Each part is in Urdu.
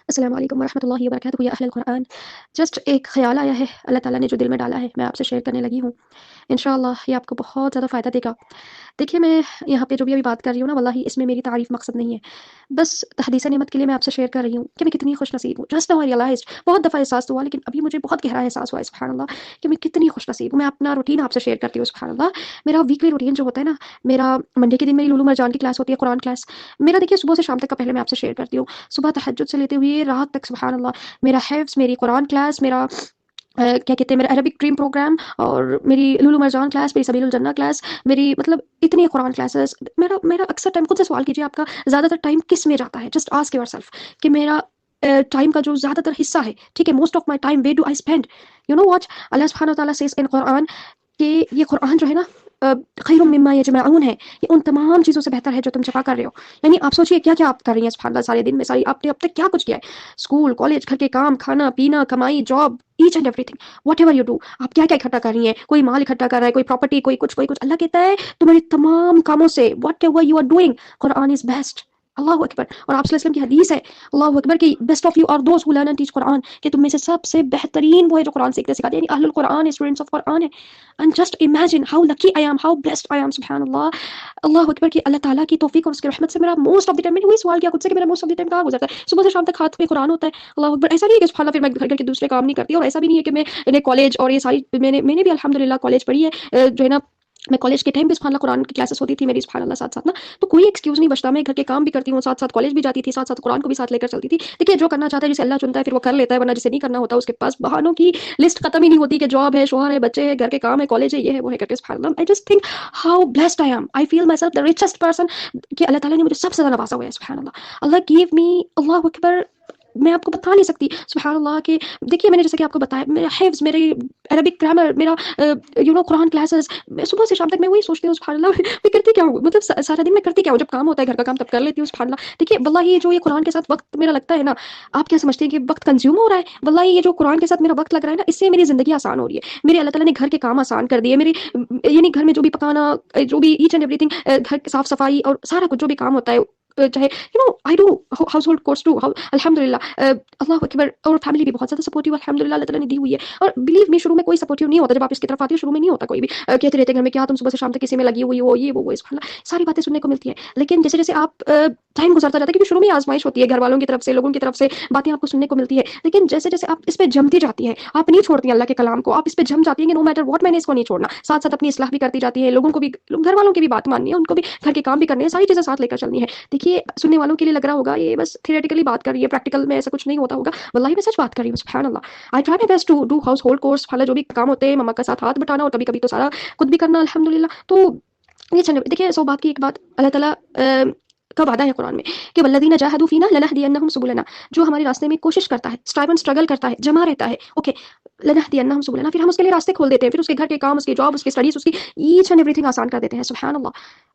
السلام علیکم ورحمۃ اللہ وبرکاتہ یا اہل القرآن۔ جسٹ ایک خیال آیا ہے، اللہ تعالیٰ نے جو دل میں ڈالا ہے میں آپ سے شیئر کرنے لگی ہوں۔ انشاءاللہ یہ آپ کو بہت زیادہ فائدہ دے گا۔ دیکھیے میں یہاں پہ جو بھی ابھی بات کر رہی ہوں نا، واللہ اس میں میری تعریف مقصد نہیں ہے، بس تحدیث نعمت کے لیے میں آپ سے شیئر کر رہی ہوں کہ میں کتنی خوش نصیب ہوں۔ جسٹ ناؤ ریئلائزڈ، بہت دفعہ احساس ہوا لیکن ابھی مجھے بہت گہرا احساس ہوا ہے، سبحان اللہ، کہ میں کتنی خوش نصیب ہوں۔ میں اپنا روٹین آپ سے شیئر کرتی ہوں، سبحان اللہ۔ میرا ویکلی روٹین جو ہوتا ہے نا، میرا منڈے کے دن میری لولو مرجان کی کلاس ہوتی ہے، قرآن کلاس۔ میرا دیکھیے صبح سے شام تک کا پہلے میں آپ سے شیئر کرتی ہوں، صبح تہجد سے لیتے ہوئے رات تک، سبحان اللہ، میرا حفظ، میری قرآن کلاس، میرا کیا کہتے ہیں، میرا عربک ڈریم پروگرام، اور میری لولو مرجان کلاس، میری سبیل الجنہ کلاس، میری مطلب اتنی قرآن کلاسز۔ میرا اکثر ٹائم، خود سے سوال کیجیے آپ کا زیادہ تر ٹائم کس میں جاتا ہے، جسٹ آسک یور سیلف کہ میرا ٹائم کا جو زیادہ تر حصہ ہے، ٹھیک ہے، most of my time where do I spend, you know what اللہ سبحانہ وتعالیٰ سیز ان قرآن، کہ یہ قرآن جو ہے نا، خیر مما یجمعون ہے، یہ ان تمام چیزوں سے بہتر ہے جو تم جمع کر رہے ہو۔ یعنی آپ سوچئے کیا کیا آپ کر رہی ہیں، سبحان اللہ، سارے دن میں، ساری آپ نے اب تک کیا کچھ کیا ہے، اسکول، کالج، گھر کے کام، کھانا پینا، کمائی، جاب، ایچ اینڈ ایوری تھنگ، واٹ ایور یو ڈو، آپ کیا کیا اکٹھا کر رہی ہیں، کوئی مال اکٹھا کر رہا ہے، کوئی پراپرٹی، کوئی کچھ کوئی کچھ۔ اللہ کہتا ہے تمہارے تمام کاموں سے whatever you are doing, قرآن از بیسٹ۔ اللہ اکبر۔ اور آپ صلی اللہ علیہ وسلم کی حدیث ہے، اللہ اکبر، کہ best of you are those who learn and teach قرآن، کہ تم میں سے سب سے بہترین وہ ہے جو قرآن سیکھتے سکھاتے ہیں، یعنی اہل القرآن، اسٹوڈنٹس آف قرآن ہے۔ And just imagine how lucky I am, how blessed I am, سبحان اللہ، اللہ اکبر، کہ اللہ تعالیٰ کی توفیق اور اس کی رحمت سے میرا موسٹ آف دی ٹائم، میں نے وہی سوال کیا خود سے کہ میرا موسٹ آف دی ٹائم کہاں گزرتا ہے، صبح سے شام تک ہاتھ میں قرآن ہوتا ہے، اللہ اکبر۔ ایسا نہیں ہے کہ سبحان اللہ پھر میں گھر کے دوسرے کام نہیں کرتی، اور ایسا بھی نہیں ہے کہ میں کالج اور یہ ساری، میں نے بھی الحمدللہ کالج پڑھی ہے، جو ہے نا، میں کالج کے ٹائم پہ سبحان اللہ قرآن کی کلاسز ہوتی تھی میری، سبحان اللہ، ساتھ ساتھ نا، تو کوئی ایکسکیوز نہیں بچتا، میں گھر کے کام بھی کرتی ہوں، ساتھ ساتھ کالج بھی جاتی تھی، ساتھ ساتھ قرآن کو بھی ساتھ لے کر چلتی تھی۔ دیکھیے جو کرنا چاہتا ہے، جسے اللہ چنتا ہے پھر وہ کر لیتا ہے، ورنہ جسے نہیں کرنا ہوتا اس کے پاس بہانوں کی لسٹ ختم ہی نہیں ہوتی، کہ جاب ہے، شوہر ہے، بچے ہیں، گھر کے کام ہے، کالج ہے، یہ ہے، وہ ہے، کر کے سبحان اللہ۔ I just think how blessed I am. I feel myself the richest person، کہ اللہ تعالیٰ نے مجھے سب سے زیادہ نوازا ہوا ہے، سبحان اللہ۔ اللہ gave me، اللہ اکبر، میں آپ کو بتا نہیں سکتی، سبحان اللہ، کہ دیکھیے میں نے جیسے کہ آپ کو بتایا، میرا حفظ، میری عربک گرامر، میرا قرآن کلاسز، صبح سے شام تک میں وہی سوچتی ہوں، سبحان اللہ، میں کرتی کیا ہوں، مطلب سارا دن میں کرتی کیا ہوں، جب کام ہوتا ہے گھر کا کام تب کر لیتی ہوں، سبحان اللہ۔ دیکھیے واللہ یہ جو یہ قرآن کے ساتھ وقت میرا لگتا ہے نا، آپ کیا سمجھتے ہیں کہ وقت کنزیوم ہو رہا ہے، واللہ یہ جو قرآن کے ساتھ میرا وقت لگ رہا ہے نا، اس سے میری زندگی آسان ہو رہی ہے، میرے اللہ تعالیٰ نے گھر کے کام آسان کر دیے، میری یعنی گھر میں جو بھی پکانا، جو بھی ایچ اینڈ ایوری تھنگ، گھر کی صاف صفائی اور سارا کچھ جو بھی کام ہوتا ہے، چاہے I do household chores too, الحمد للہ، اللہ اکبر، اور فیملی بھی بہت زیادہ سپورٹیو الحمد للہ اللہ تعالیٰ نے دی ہوئی ہے۔ اور بلیو می، شروع میں کوئی سپورٹیو نہیں ہوتا، جب آپ اس کی طرف آتی ہو شروع میں نہیں ہوتا کوئی بھی، کہتے رہتے ہیں گھر میں کیا تم صبح سے شام تک کسی میں لگی ہوئی ہو، یہ وہ سبحان اللہ، ساری باتیں سننے کو ملتی ہیں، لیکن جیسے جیسے آپ ٹائم گزرتا جاتا ہے، کیونکہ شروع میں آزمائش ہوتی ہے، گھر والوں کی طرف سے، لوگوں کی طرف سے باتیں آپ کو سننے کو ملتی ہے، لیکن جیسے جیسے آپ اس پہ جمتی جاتی ہیں، آپ نہیں چھوڑتی ہیں اللہ کے کلام کو، آپ اس پہ جم جاتی ہیں کہ نو میٹر واٹ، میں نے اس کو نہیں چھوڑنا، ساتھ ساتھ اپنی اصلاح بھی کرتی جاتی ہے، لوگوں کو بھی، گھر والوں کی بھی بات ماننی ہے، ان کو بھی گھر کے کام بھی کرنے ہیں، ساری چیزیں ساتھ لے کر چلنی ہے۔ دیکھیے سننے والوں کے لیے لگ رہا ہوگا یہ بس تھیوریٹیکلی بات کر رہی ہے، پریکٹیکل میں ایسا کچھ نہیں ہوتا ہوگا، واللہ میں سچ بات کر رہی ہوں، سبحان اللہ۔ I try my best to do household chores, جو بھی کام ہوتے ہیں مما کا ساتھ ہاتھ بٹانا، اور کبھی کبھی تو سارا خود بھی کرنا، الحمدللہ۔ تو یہ دیکھیے سو بات کی ایک بات، اللہ تعالیٰ کا وعدہ ہے قرآن میں کہ والذین جاہدوا فینا لنہدینہم سبلنا، جو ہمارے راستے میں کوشش کرتا ہے، اسٹرائیو اینڈ اسٹرگل کرتا ہے، جمع رہتا ہے، اوکے، لنہدینہم سبلنا، پھر ہم اس کے لیے راستے کھول دیتے ہیں، پھر اس کے گھر کے کام، اس کی جاب، اس کی اسٹڈیز، اس کی ایچ اینڈ ایوری تھنگ آسان کر دیتے ہیں، سبحان اللہ،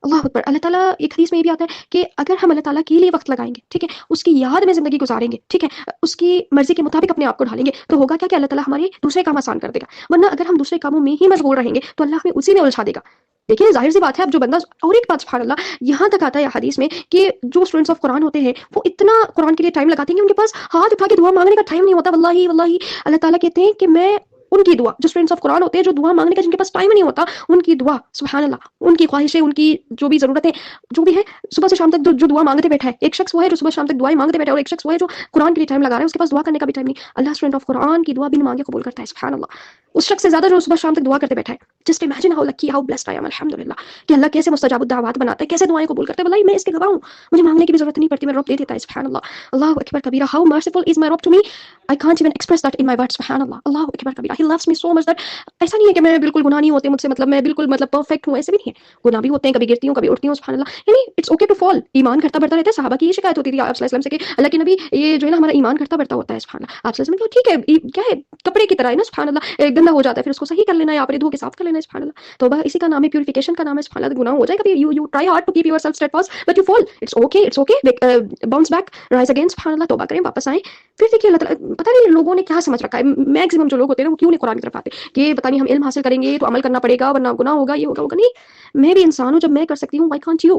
اللہ اکبر۔ اللہ تعالیٰ ایک حدیث میں یہ بھی آتا ہے کہ اگر ہم اللہ تعالیٰ کے لیے وقت لگائیں گے، ٹھیک ہے، اس کی یاد میں زندگی گزاریں گے، ٹھیک ہے، اس کی مرضی کے مطابق اپنے آپ کو ڈھالیں گے، تو ہوگا کیا کہ اللہ تعالیٰ ہمارے دوسرے کام آسان کر دے گا، ورنہ اگر ہم دوسرے کاموں میں ہی مشغول رہیں گے تو اللہ ہمیں اسی میں الجھا دے گا۔ دیکھیے ظاہر سی بات ہے، اب جو بندہ، اور ایک بات سبحان اللہ، یہاں تک آتا ہے حدیث میں کہ جو اسٹوڈنٹس آف قرآن ہوتے ہیں وہ اتنا قرآن کے لیے ٹائم لگاتے ہیں کہ ان کے پاس ہاتھ اٹھا کے دعا مانگنے کا ٹائم نہیں ہوتا، واللہ واللہ اللہ تعالیٰ کہتے ہیں کہ میں ان کی دعا، جو اسٹوڈنٹس آف قرآن ہوتے ہیں جو دعا مانگنے کا جن کے پاس ٹائم نہیں ہوتا، ان کی دعا، سبحان اللہ، ان کی خواہشیں، ان کی جو بھی ضرورتیں جو بھی ہے، صبح سے شام تک جو دعا مانگتے بیٹھا ہے، ایک شخص وہ ہے جو صبح شام تک دعائیں مانگتے بیٹھا ہے، اور ایک شخص وہ ہے جو قرآن کے لیے ٹائم لگا رہا ہے، اس کے پاس دعا کرنے کا بھی ٹائم نہیں۔ اللہ اسٹوڈنٹ آف قرآن کی دعا بن مانگے قبول کرتا ہے، سبحان اللہ، اس شخص سے زیادہ جو صبح شام تک دعا کرتے بیٹھا ہے۔ Just imagine how lucky, how blessed I am, الحمدللہ، کہ اللہ کیسے مستجاب الدعوات بناتا ہے، کیسے دعائیں قبول کرتا ہے، واللہ میں اس کے گواہ ہوں، مجھے مانگنے کی بھی ضرورت نہیں پڑتی، میرا رب دے دیتا ہے، سبحان اللہ، اللہ اکبر کبیرہ، ہاؤ مرسیفل از مائی رب to me, I can't even express that in my words، سبحان اللہ، اللہ اکبر کبیرہ، he loves me so much that، ایسا نہیں ہے کہ میں بالکل گناہ نہیں ہوتے مجھ سے، مطلب میں بالکل مطلب پرفیکٹ ہوں، ایسے بھی نہیں ہے، گناہ بھی ہوتے ہیں، کبھی گرتی ہوں، کبھی اٹھتی ہوں، سبحان اللہ، یعنی اٹس اوکے ٹو فال، ایمان گھٹتا بڑھتا رہتا ہے، صحابہ کی یہ شکایت ہوتی تھی آپ صلی اللہ علیہ وسلم سے کہ اللہ کے نبی یہ جو ہے نا ہمارا ایمان گھٹتا بڑھتا ہوتا ہے، سبحان اللہ، آپ صلی اللہ علیہ وسلم ٹھیک ہے، کیا ہے، کپڑے کی طرح ہے نا، سبحان اللہ، گندا ہو جاتا ہے پھر اس کو صحیح کر لینا ہے، آپ نے دھو کے صاف کر لینا ہے، سبحان اللہ، توبہ اسی کا نام ہے، پیوریفیکیشن کا نام ہے، سبحان اللہ، گناہ ہو جائے کبھی، you try hard to keep yourself steadfast but you fall, it's okay, bounce back, rise again, سبحان اللہ، توبہ کریں، واپس آئیں۔ پھر دیکھیے اللہ تعالیٰ، پتہ نہیں لوگوں نے کیا سمجھ رکھا ہے، میکسیمم جو لوگ ہوتے ہیں نا وہ کیوں نہیں قرآن کی طرف آتے، کہ پتہ نہیں ہم علم حاصل کریں گے تو عمل کرنا پڑے گا ورنہ گناہ ہوگا، یہ ہوگا نہیں، میں بھی انسان ہوں، جب میں کر سکتی ہوں وائی کانٹ یو،